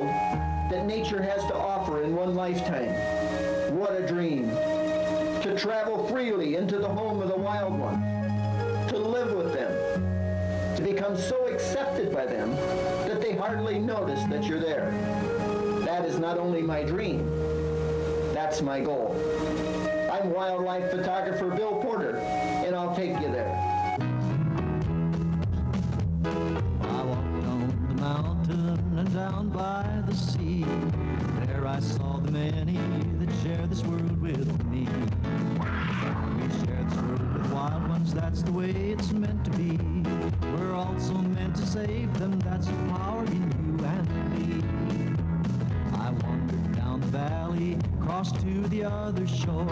world that nature has to offer in one lifetime. What a dream. To travel freely into the home of the wild ones, to live with them, to become so accepted by them that they hardly notice that you're there. That is not only my dream, that's my goal. I'm wildlife photographer Bill Porter, and I'll take you there. I walked on the mountain and down by the sea. There I saw the many that share this world with me. We share this world with wild ones, that's the way it's meant to be. We're also meant to save them, that's the power in you and me. I wandered down the valley, crossed to the other shore.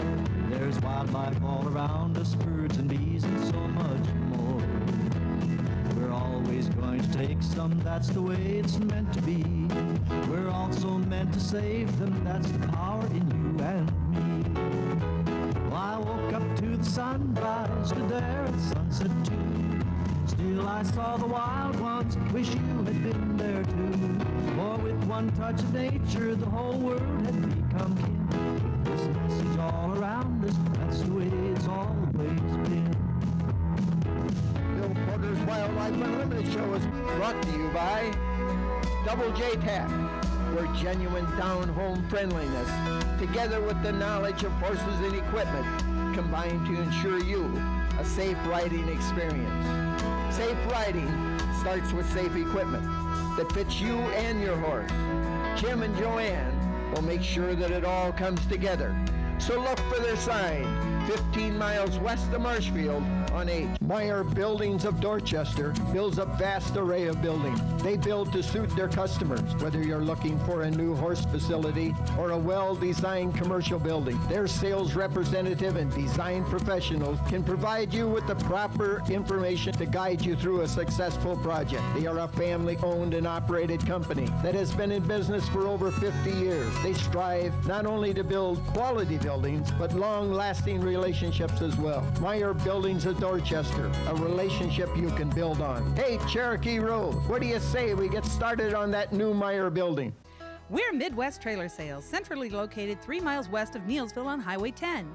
There's wildlife all around us, birds and bees and so much more. We're always going to take some, that's the way it's meant to be. We're also meant to save them, that's the power in you and me. Well, I woke up to the sunrise, stood there at sunset too. Still I saw the wild ones, wish you had been there too. For with one touch of nature, the whole world had become kin. This message all around us, that's the way it's always been. Bill Porter's Wildlife Unlimited show is brought to you by Double J Tack, where genuine down-home friendliness, together with the knowledge of horses and equipment, combine to ensure you a safe riding experience. Safe riding starts with safe equipment that fits you and your horse. Jim and Joanne will make sure that it all comes together. So look for their sign, 15 miles west of Marshfield on H. Meyer Buildings of Dorchester builds a vast array of buildings. They build to suit their customers, whether you're looking for a new horse facility or a well-designed commercial building. Their sales representative and design professionals can provide you with the proper information to guide you through a successful project. They are a family-owned and operated company that has been in business for over 50 years. They strive not only to build quality buildings, but long-lasting relationships as well. Meyer Buildings of Dorchester, a relationship you can build on. Hey, Cherokee Road, what do you say we get started on that new Meyer building? We're Midwest Trailer Sales, centrally located 3 miles west of Neillsville on Highway 10.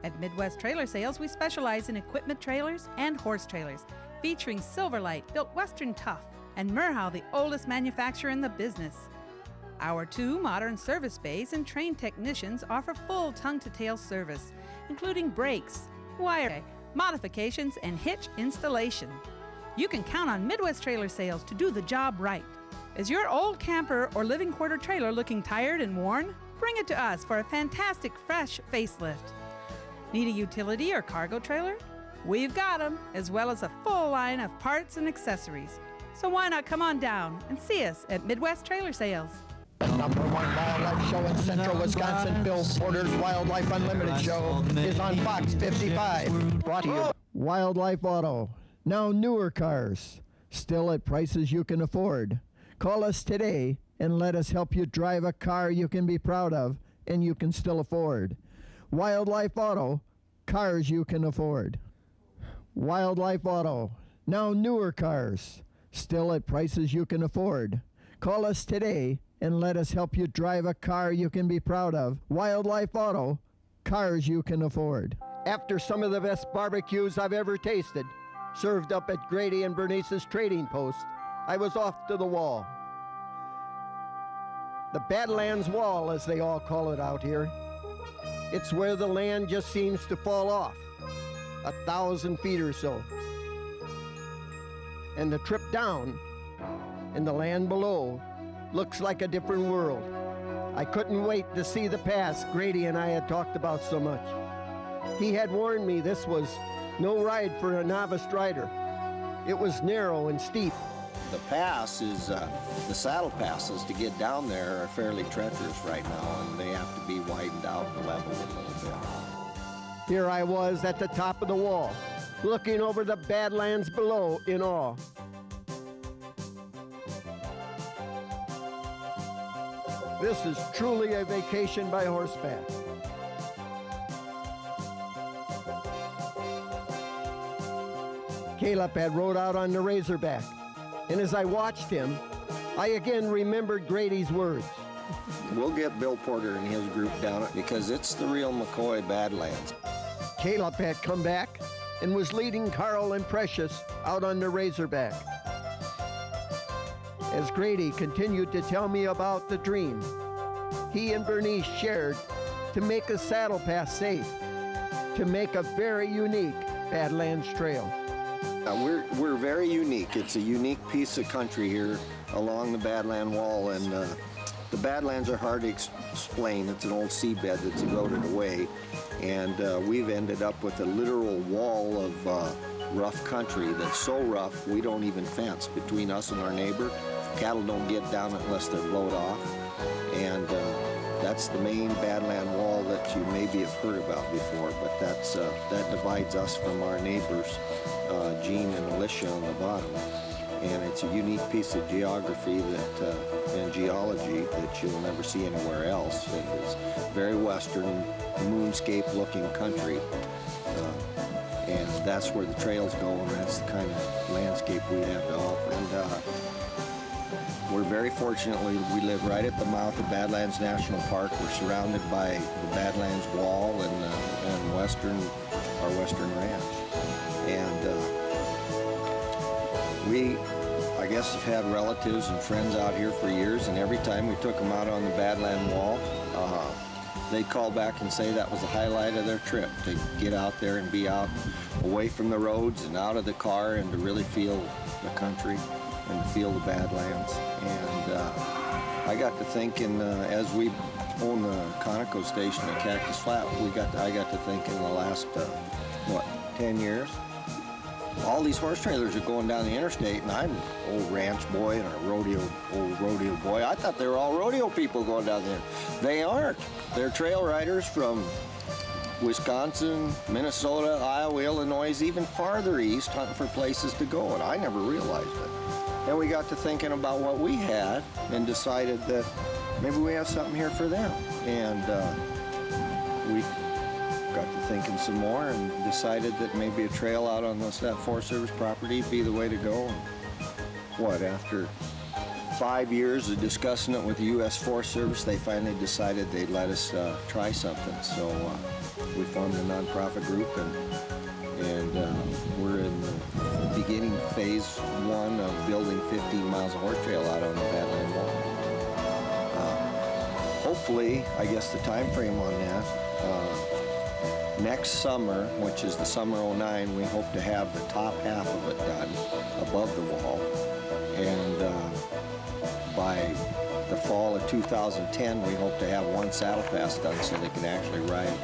At Midwest Trailer Sales, we specialize in equipment trailers and horse trailers, featuring Silverlight, built Western Tough, and Merhow, the oldest manufacturer in the business. Our 2 modern service bays and trained technicians offer full tongue-to-tail service, including brakes, wire, modifications, and hitch installation. You can count on Midwest Trailer Sales to do the job right. Is your old camper or living quarter trailer looking tired and worn? Bring it to us for a fantastic fresh facelift. Need a utility or cargo trailer? We've got them, as well as a full line of parts and accessories. So why not come on down and see us at Midwest Trailer Sales? Number 1 wildlife show in central Wisconsin, Bill Porter's Wildlife Unlimited show, is on Fox 55. Brought to you by Wildlife Auto. Now newer cars, still at prices you can afford. Call us today and let us help you drive a car you can be proud of and you can still afford. Wildlife Auto, cars you can afford. Wildlife Auto. Now newer cars, still at prices you can afford. Call us today and let us help you drive a car you can be proud of. Wildlife Auto, cars you can afford. After some of the best barbecues I've ever tasted, served up at Grady and Bernice's Trading Post, I was off to the wall. The Badlands Wall, as they all call it out here. It's where the land just seems to fall off, 1,000 feet or so. And the trip down, and the land below, looks like a different world. I couldn't wait to see the pass Grady and I had talked about so much. He had warned me this was no ride for a novice rider. It was narrow and steep. The pass is, the saddle passes to get down there are fairly treacherous right now, and they have to be widened out and leveled a little bit. Here I was at the top of the wall, looking over the Badlands below in awe. This is truly a vacation by horseback. Caleb had rode out on the Razorback, and as I watched him, I again remembered Grady's words. We'll get Bill Porter and his group down it because it's the real McCoy Badlands. Caleb had come back and was leading Carl and Precious out on the Razorback. As Grady continued to tell me about the dream he and Bernice shared to make the Saddle Pass safe, to make a very unique Badlands trail. We're very unique. It's a unique piece of country here along the Badland Wall, and the Badlands are hard to explain. It's an old seabed that's eroded away, and we've ended up with a literal wall of rough country that's so rough we don't even fence between us and our neighbor. Cattle don't get down it unless they're blowed off, and that's the main Badland Wall that you maybe have heard about before, but that divides us from our neighbors, Gene and Alicia on the bottom. And it's a unique piece of geography and geology that you'll never see anywhere else. It is very western, moonscape-looking country, and that's where the trails go, and that's the kind of landscape we have to offer. And we're very fortunate. We live right at the mouth of Badlands National Park. We're surrounded by the Badlands Wall and our western ranch. And we, I guess, have had relatives and friends out here for years, and every time we took them out on the Badland Wall, they'd call back and say that was the highlight of their trip, to get out there and be out away from the roads and out of the car and to really feel the country and feel the Badlands. And I got to thinking, as we own the Conoco station at Cactus Flat, I got to thinking in the last, 10 years, all these horse trailers are going down the interstate, and I'm an old ranch boy and a old rodeo boy. I thought they were all rodeo people going down there. They aren't. They're trail riders from Wisconsin, Minnesota, Iowa, Illinois, even farther east, hunting for places to go, and I never realized it. And we got to thinking about what we had and decided that maybe we have something here for them. And we got to thinking some more and decided that maybe a trail out on that Forest Service property would be the way to go. And after 5 years of discussing it with the U.S. Forest Service, they finally decided they'd let us try something. So we formed a nonprofit group, and we're in the beginning phase 1 of building 15 miles of horse trail out on the Badland Wall. Hopefully, I guess the time frame on that, next summer, which is the summer '09, we hope to have the top half of it done above the wall. And by the fall of 2010, we hope to have one saddle pass done so they can actually ride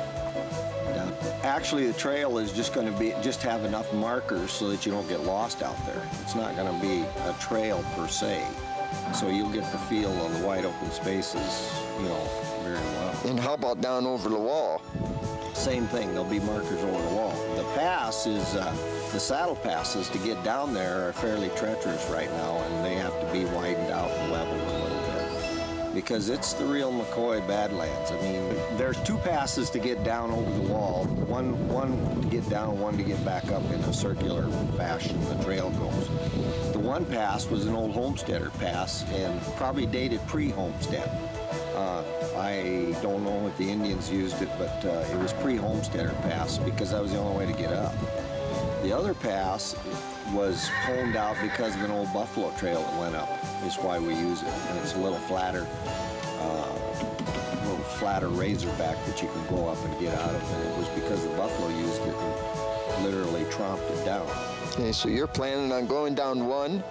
down. Actually, the trail is just going to just have enough markers so that you don't get lost out there. It's not going to be a trail per se. So you'll get the feel of the wide open spaces, very well. And how about down over the wall? Same thing, there'll be markers over the wall. The pass is, the saddle passes to get down there are fairly treacherous right now, and they have to be widened out and leveled a little bit. Because it's the real McCoy Badlands. I mean, there's 2 passes to get down over the wall. One to get down, one to get back up in a circular fashion, the trail goes. The one pass was an old homesteader pass and probably dated pre-homestead. I don't know if the Indians used it, but it was pre-homesteader pass because that was the only way to get up. The other pass was honed out because of an old buffalo trail that went up. Is why we use it, and it's a little flatter razorback that you can go up and get out of. And it was because the buffalo used it and literally tromped it down. Okay, so you're planning on going down one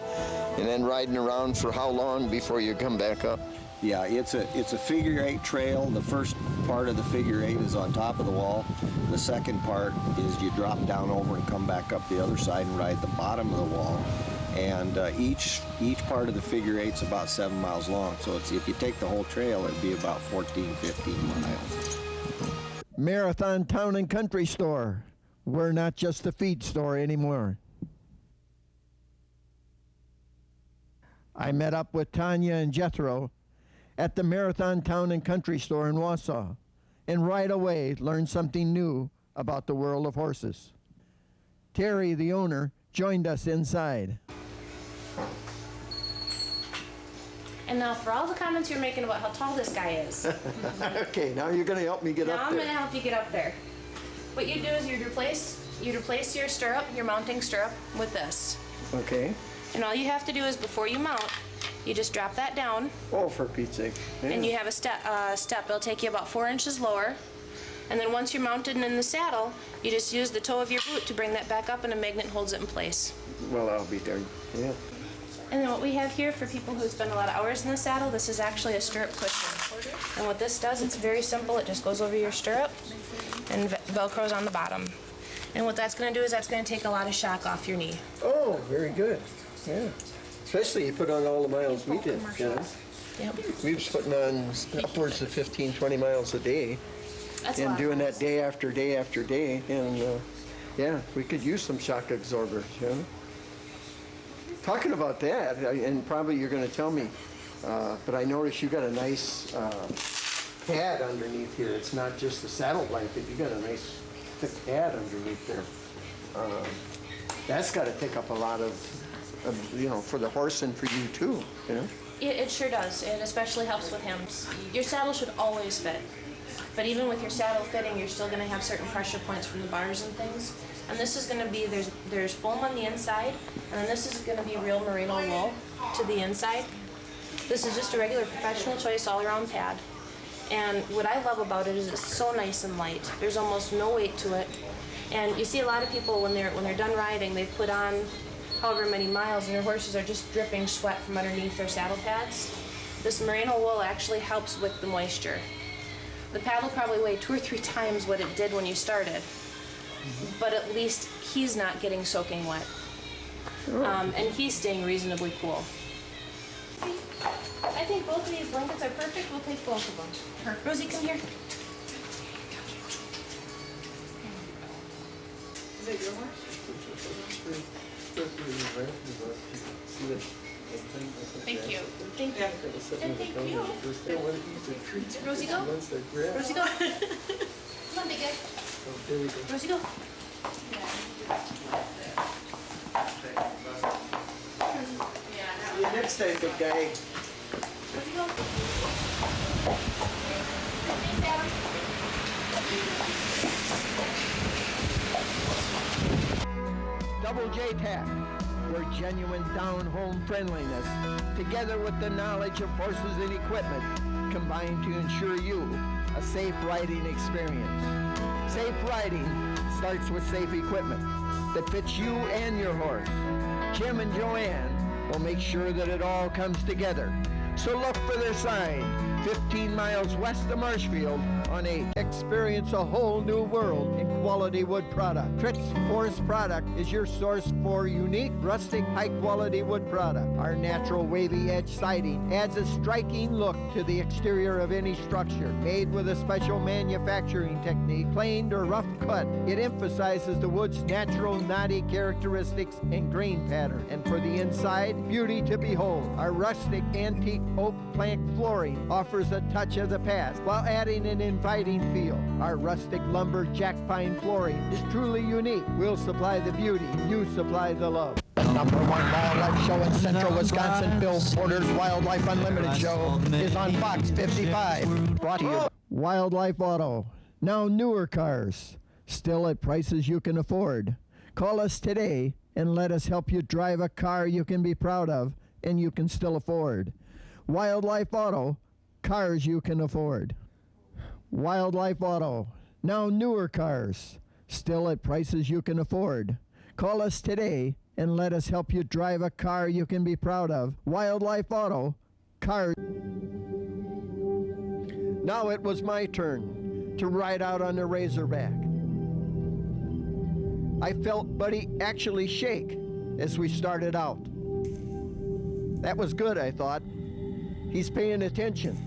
and then riding around for how long before you come back up? Yeah, it's a figure-8 trail. The first part of the figure-8 is on top of the wall. The second part is you drop down over and come back up the other side and ride the bottom of the wall. And each part of the figure-8's about 7 miles long. So if you take the whole trail, it'd be about 14, 15 miles. Marathon Town and Country Store. We're not just a feed store anymore. I met up with Tanya and Jethro at the Marathon Town and Country Store in Wausau, and right away learned something new about the world of horses. Terry, the owner, joined us inside. And now for all the comments you're making about how tall this guy is. Okay, now you're going to help me get Now up I'm there. going to help you get up there. What you do is you'd replace your stirrup, your mounting stirrup, with this. Okay. And all you have to do is before you mount, you just drop that down, Oh, for Pete's sake. Yeah. and you have a step. It'll take you about 4 inches lower. And then once you're mounted and in the saddle, you just use the toe of your boot to bring that back up, and a magnet holds it in place. Well, I'll be darned. Yeah. And then what we have here for people who spend a lot of hours in the saddle, this is actually a stirrup cushion. And what this does, it's very simple. It just goes over your stirrup and Velcro's on the bottom. And what that's going to do is that's going to take a lot of shock off your knee. Oh, very good. Yeah. Especially you put on all the miles we did. Yeah. Yep. We was putting on upwards of 15, 20 miles a day. That's a And lot. doing that day after day after day. And yeah, we could use some shock absorbers, you know. Talking about that, and probably you're going to tell me, but I noticed you got a nice pad underneath here. It's not just a saddle blanket. You got a nice thick pad underneath there. That's got to take up a lot of, for the horse and for you too, you know. It sure does. It especially helps with him. Your saddle should always fit. But even with your saddle fitting, you're still going to have certain pressure points from the bars and things. And this is going to be, there's foam on the inside, and then this is going to be real merino wool to the inside. This is just a regular professional choice all-around pad. And what I love about it is it's so nice and light. There's almost no weight to it. And you see a lot of people when they're done riding, they've put on however many miles, and their horses are just dripping sweat from underneath their saddle pads. This merino wool actually helps with the moisture. The pad will probably weigh 2 or 3 times what it did when you started, but at least he's not getting soaking wet. And he's staying reasonably cool. See, I think both of these blankets are perfect. We'll take both of them. Perfect. Rosie, come here. Is it your horse? Thank you. Thank you. And thank you. Rosie, go. Rosie, go. Come on, big guy. Rosie, go. See you next time, big guy. Rosie, go. Thanks, Adam. Double J Tack, where genuine down-home friendliness, together with the knowledge of horses and equipment, combine to ensure you a safe riding experience. Safe riding starts with safe equipment that fits you and your horse. Jim and Joanne will make sure that it all comes together. So look for their sign, 15 miles west of Marshfield on 8. Experience a whole new world in quality wood product. Trick's Forest Product is your source for unique, rustic, high-quality wood product. Our natural wavy edge siding adds a striking look to the exterior of any structure. Made with a special manufacturing technique, planed or rough cut, it emphasizes the wood's natural knotty characteristics and grain pattern. And for the inside, beauty to behold. Our rustic antique oak plank flooring offers a touch of the past while adding an inviting feel. Our rustic lumber jack pine flooring is truly unique. We'll supply the beauty, you supply the love. The number one wildlife show in central Wisconsin, Bill Porter's Wildlife Unlimited show, is on Fox 55. Brought to you by Wildlife Auto. Now newer cars, still at prices you can afford. Call us today and let us help you drive a car you can be proud of and you can still afford. Wildlife Auto, cars you can afford. Wildlife Auto, now newer cars, still at prices you can afford. Call us today and let us help you drive a car you can be proud of. Wildlife Auto, cars. Now it was my turn to ride out on the Razorback. I felt Buddy actually shake as we started out. That was good, I thought. He's paying attention.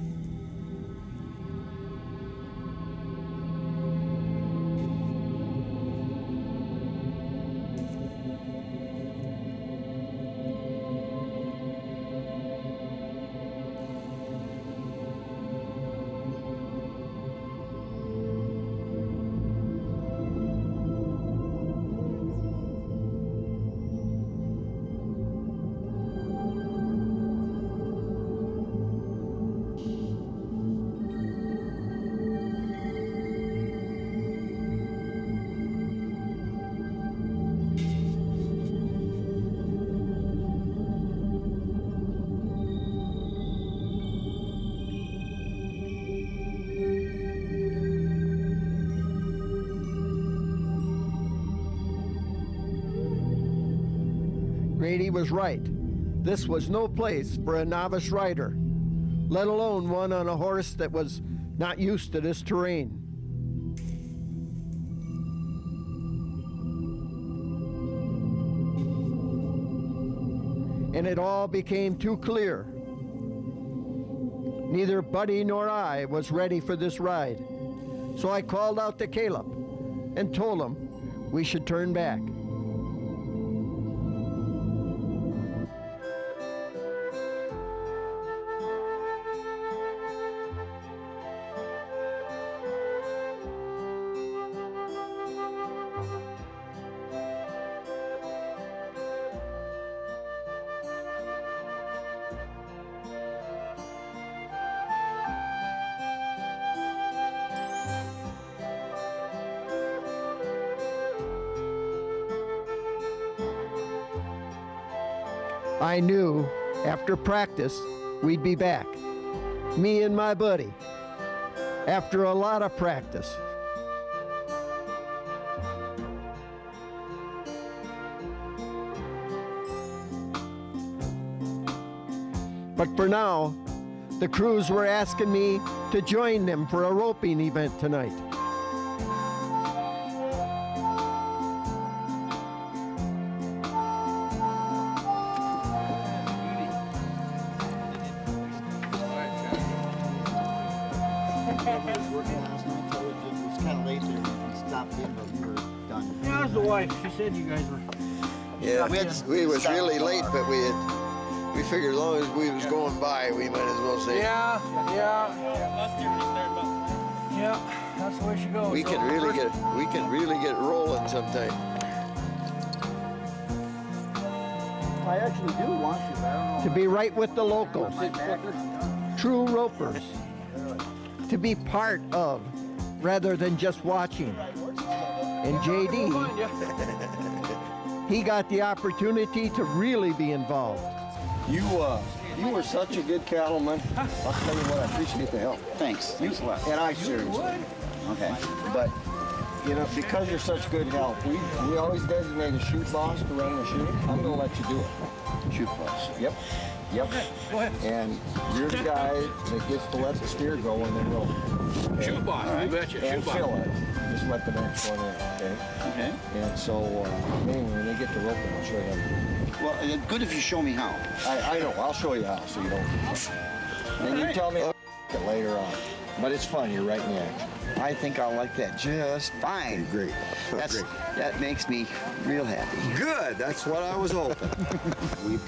Matey was right. This was no place for a novice rider, let alone one on a horse that was not used to this terrain. And it all became too clear. Neither Buddy nor I was ready for this ride. So I called out to Caleb and told him we should turn back. I knew after practice we'd be back, me and my buddy, after a lot of practice. But for now, the crews were asking me to join them for a roping event tonight. How's the wife? She said you guys were. Yeah, we was really late, but we figured as long as we was going by, we might as well say. Yeah, that's the way she goes. We can really get rolling sometime. I actually do want you, but I don't know. To be right with the locals, true ropers, to be part of, rather than just watching. And JD, he got the opportunity to really be involved. You were such a good cattleman. I'll tell you what, I appreciate the help. Thanks. Thanks a lot. And I seriously. Okay. But, you know, because you're such good help, we always designate a shoot boss to run the shoot. I'm going to let you do it. Shoot boss. Yep. Okay, go ahead. And you're the guy that gets to let the steer go and then roll. Okay? Shoot boss, you betcha. And Shoot fill boss. it. Just let the next one in, okay? Okay. And so, anyway, when they get to roping, I'll show you how to do it. Well, good if you show me how. I know. I'll show you how so you don't. And you tell me later on. But it's fun. You're right in the action. I think I'll like that just fine. Great. That makes me real happy. Good. That's what I was hoping. We've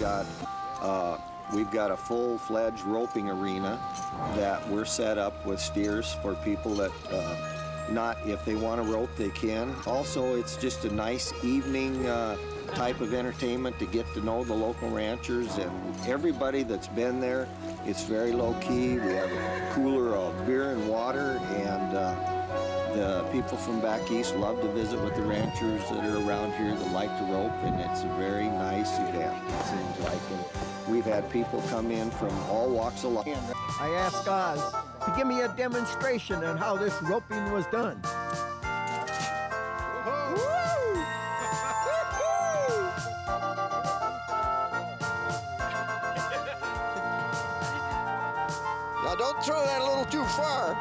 got a full-fledged roping arena that we're set up with steers for people that if they want to rope, they can. Also, it's just a nice evening type of entertainment to get to know the local ranchers and everybody that's been there. It's very low-key. We have a cooler of beer and water, and the people from back east love to visit with the ranchers that are around here that like to rope, and it's a very nice event, it seems like. And we've had people come in from all walks of life. I asked Oz to give me a demonstration on how this roping was done. Now don't throw that a little too far.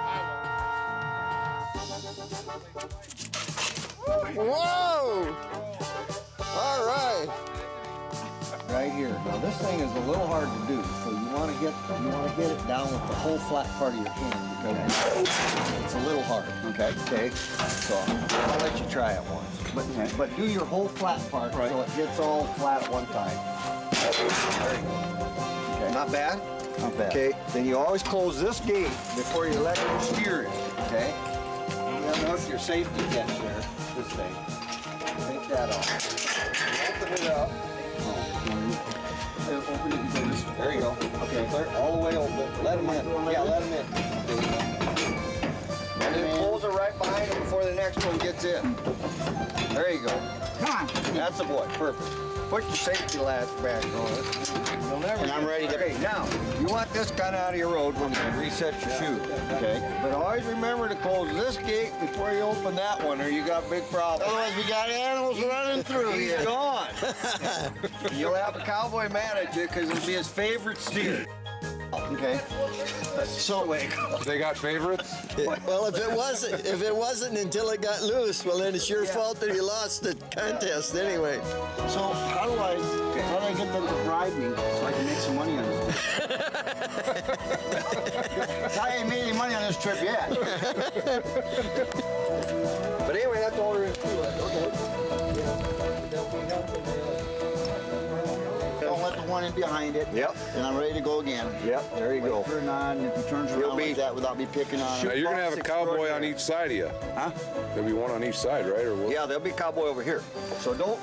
Whoa! All right. Right here. Now this thing is a little hard to do, so you want to get it down with the whole flat part of your hand because it's a little hard. Okay. Okay. So I'll let you try it once, but do your whole flat part so it gets all flat at one time. There you go. Okay. Not bad. Not bad. Okay. Then you always close this gate before you let your steer in. Okay. And then hook your safety catch there. This thing. Take that off. Open it up. Open it. There you go. Okay, clear all the way open. Let them in. Yeah, let them in. And then close it right behind behind him before the next one gets in. There you go. Come on. That's the boy. Perfect. Put your safety latch back on it. And I'm ready to... Okay, now, you want this kind of out of your road when you reset your chute. Okay. But always remember to close this gate before you open that one, or you got big problems. Otherwise, we got animals running through He's here. gone. You'll have a cowboy mad at you because it'll be his favorite steer. Okay. So They got favorites? Well, if it wasn't until it got loose, well, then it's your fault that you lost the contest anyway. So how do I get them to bribe me so I can make some money on this? I ain't made any money on this trip yet. But anyway, that's all there is to it. Okay. Don't let the one in behind it. Yep. And I'm ready to go again. Yep, there you Wait go. for a nod, and if he turns You'll around be- like that without me picking on Now, him. you're gonna have a cowboy on each side of you. Huh? There'll be one on each side, right? Or what? Yeah, there'll be a cowboy over here. So don't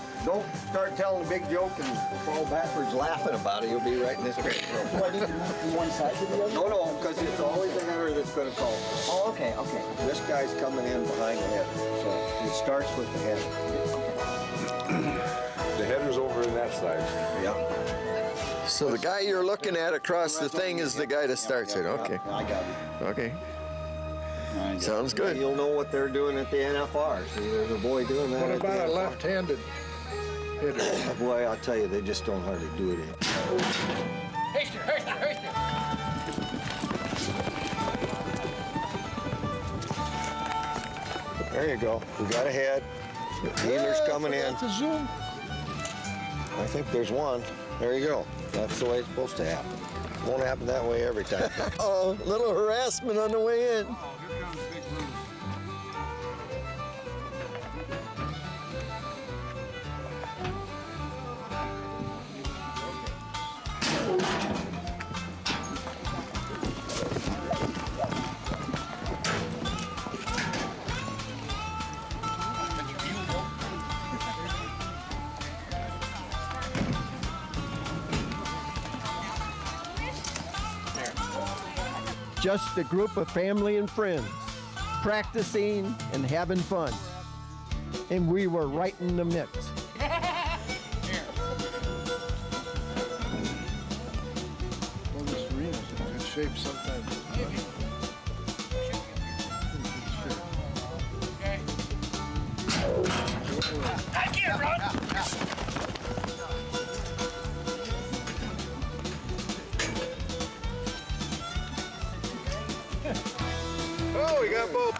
start telling a big joke and fall backwards laughing about it. You'll be right in this great room. Do I need to move from one side to the other? No, because it's always the header that's going to call. Oh, okay, okay. This guy's coming in behind the header. So it starts with the header. The header's over in that side. Yeah. So the guy you're looking at across the thing is the guy that starts it. Okay. I got it. Okay. I got Sounds good. You'll know what they're doing at the NFR. See, there's a boy doing that. What at the about a NFR. left-handed hitter? Boy, I'll tell you, they just don't hardly do it. There you go. We got a head. The dealer's coming in. That's a zoom. I think there's one. There you go. That's the way it's supposed to happen. Won't happen that way every time. Oh, little harassment on the way in. Just a group of family and friends, practicing and having fun. And we were right in the mix. Well, this arena's in good shape sometimes. Oh, we got both.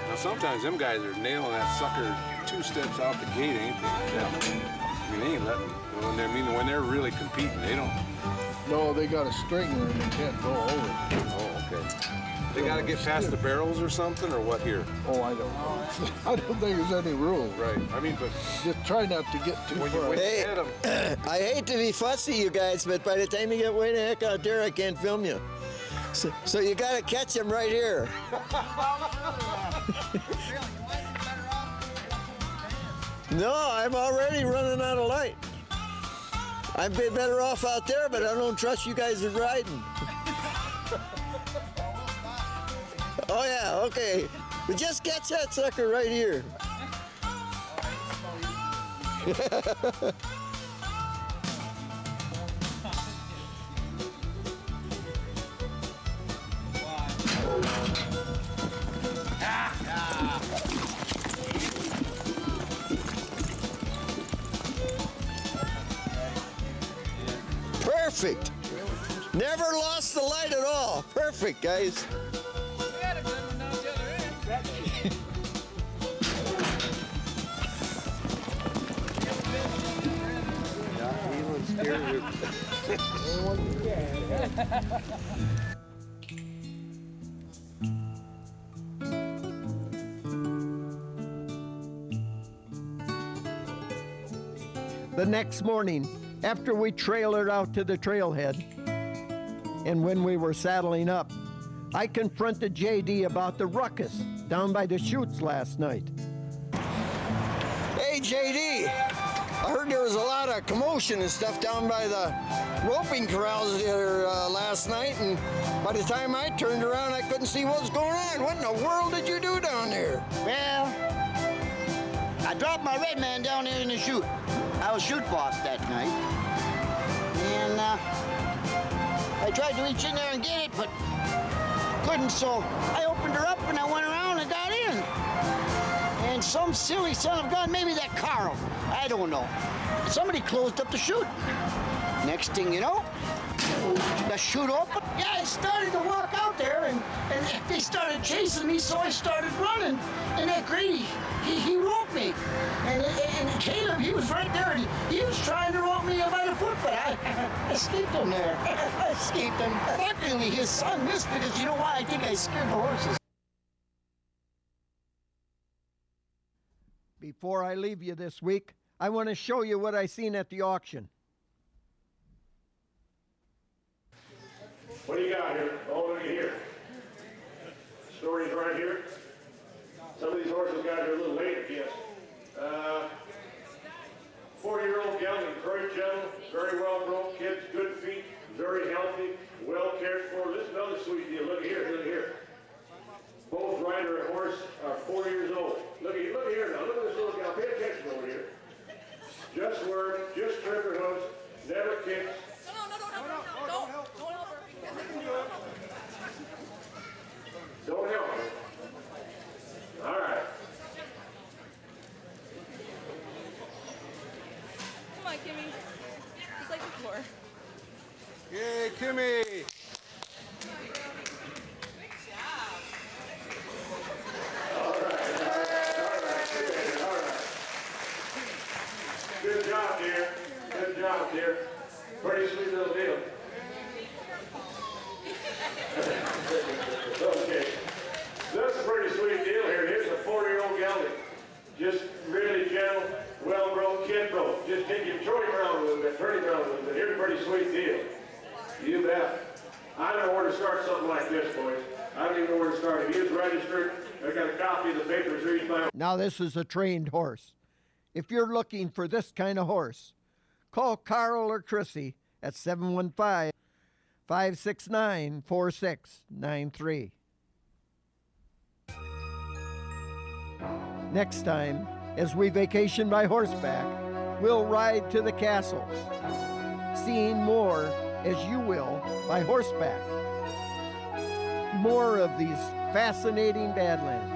Now, sometimes them guys are nailing that sucker 2 steps out the gate, ain't they? Yeah. I mean, they ain't letting. When they're really competing, they don't. No, they got a stringer and they can't go over. Oh, okay. They got to get past the barrels or something, or what here? Oh, I don't know. I don't think there's any rule. Right. I mean, but Just try not to get too when you far. when you Hey. hit them, I hate to be fussy, you guys, but by the time you get way the heck out there, I can't film you. So you gotta catch him right here. No, I'm already running out of light. I'd be better off out there, but I don't trust you guys in riding. Oh yeah, okay. But just catch that sucker right here. Perfect. Never lost the light at all. Perfect, guys. The next morning, after we trailered out to the trailhead, and when we were saddling up, I confronted JD about the ruckus down by the chutes last night. Hey, JD. I heard there was a lot of commotion and stuff down by the roping corrals there last night, and by the time I turned around, I couldn't see what was going on. What in the world did you do down there? Well, I dropped my red man down there in the chute. I was chute boss that night. And I tried to reach in there and get it, but couldn't, so I opened her up and I went around and got in. And some silly son of a gun, maybe that Carl, I don't know. Somebody closed up the chute. Next thing you know, the chute opened. Yeah, I started to walk out there, and they started chasing me, so I started running. And that Grady, he roped me. And Caleb, he was right there, and he was trying to rope me by the foot, but I escaped him there. I escaped him. Luckily, his son missed because you know why? I think I scared the horses. Before I leave you this week, I want to show you what I seen at the auction. What do you got here? Oh, look at here. Stories right here. Some of these horses got here a little late, I guess. 4-year-old gelding, very gentle, very well grown kids, good feet, very healthy, well cared for. Listen to another sweet deal. Look here, look here. Both rider and horse are 4 years old. Look here now. Look at this little gal. Pay attention over here. Just work, just trim her hooves, never kicks. Don't help her. All right. Come on, Kimmy. Just like before. Yay, Kimmy! All right. Good job, dear. Good job, dear. Pretty sweet little deal. Okay. That's a pretty sweet deal here. Here's a 4-year-old gelding. Just really gentle, well-grown kid though. Just take him, throw him around a little bit, turn him around a little bit. Here's a pretty sweet deal. You bet. I don't know where to start something like this, boys. I don't even know where to start. If he is registered, I got a copy of the papers here. Now this is a trained horse. If you're looking for this kind of horse, call Carl or Chrissy at 715-569-4693. Next time, as we vacation by horseback, we'll ride to the castles, seeing more as you will by horseback. More of these fascinating Badlands.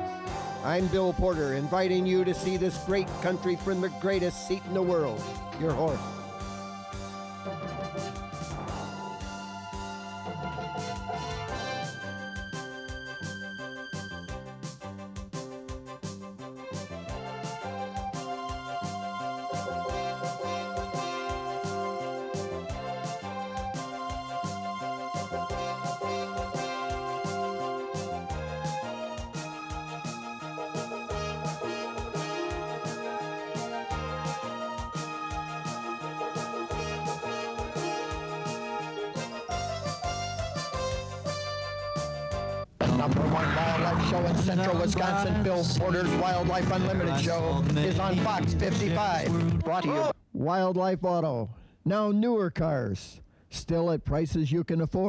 I'm Bill Porter, inviting you to see this great country from the greatest seat in the world, your horse. Number one wildlife show in central Wisconsin, Bill Porter's Wildlife Unlimited show, is on Fox 55. Brought to you by Wildlife Auto. Now newer cars, still at prices you can afford.